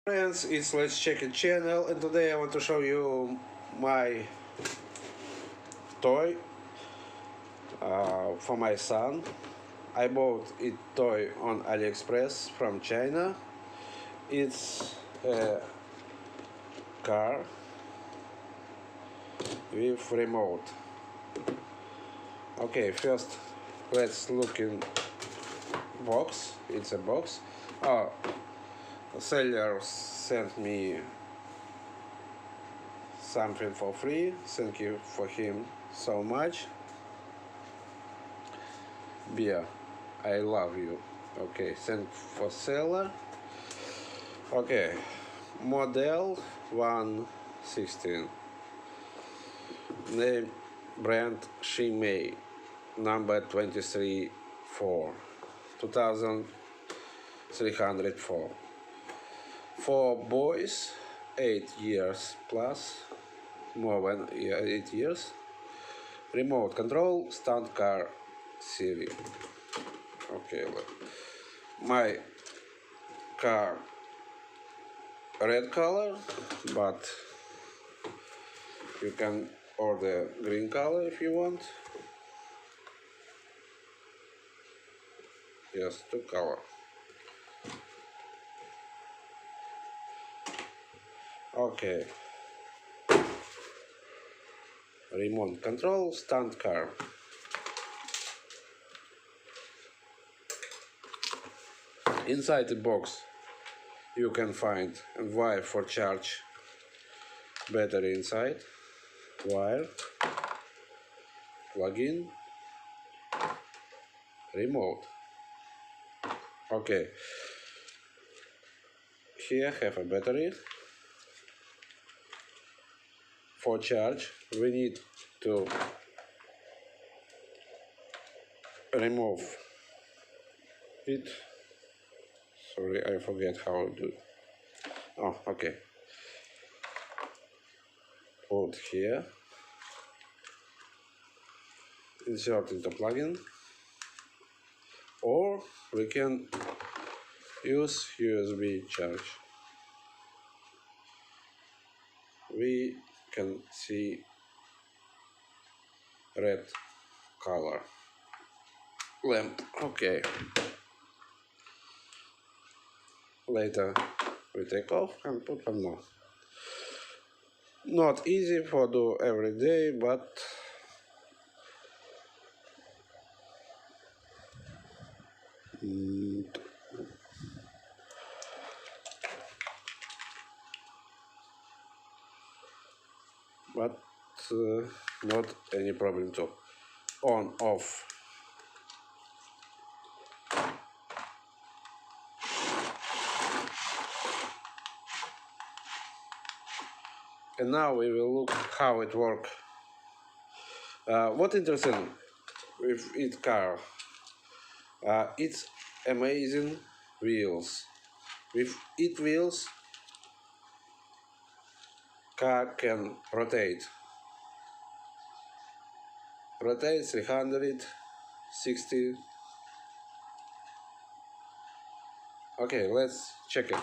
Friends, it's Let's Check It channel, and today I want to show you my toy for my son. I bought it toy on Aliexpress from China. It's a car with remote. Okay, first let's look in box. It's a box. The seller sent me something for free. Thank you for him so much. Beer, I love you. Okay, thank for seller. Okay, model 116. Name brand Shimei, number 23-4, 2304. For boys 8 years plus, more than 8 years. Remote control, stunt car series. Okay, my car red color, but you can order green color if you want. Yes, two color. Okay. Remote control, stunt car. Inside the box you can find a wire for charge, battery inside, wire, plug-in, remote. Okay, here I have a battery. For charge we need to remove it. Sorry, I forget how to do. Oh, okay. Put here. Insert into plug-in. Or we can use USB charge. We can see red color lamp. Okay. Later we take off and put on more. Not easy for do every day, but not any problem to on off. And now we will look how it works. What interesting with its car? It's amazing wheels. With its wheels, car can rotate 360. Okay, let's check it.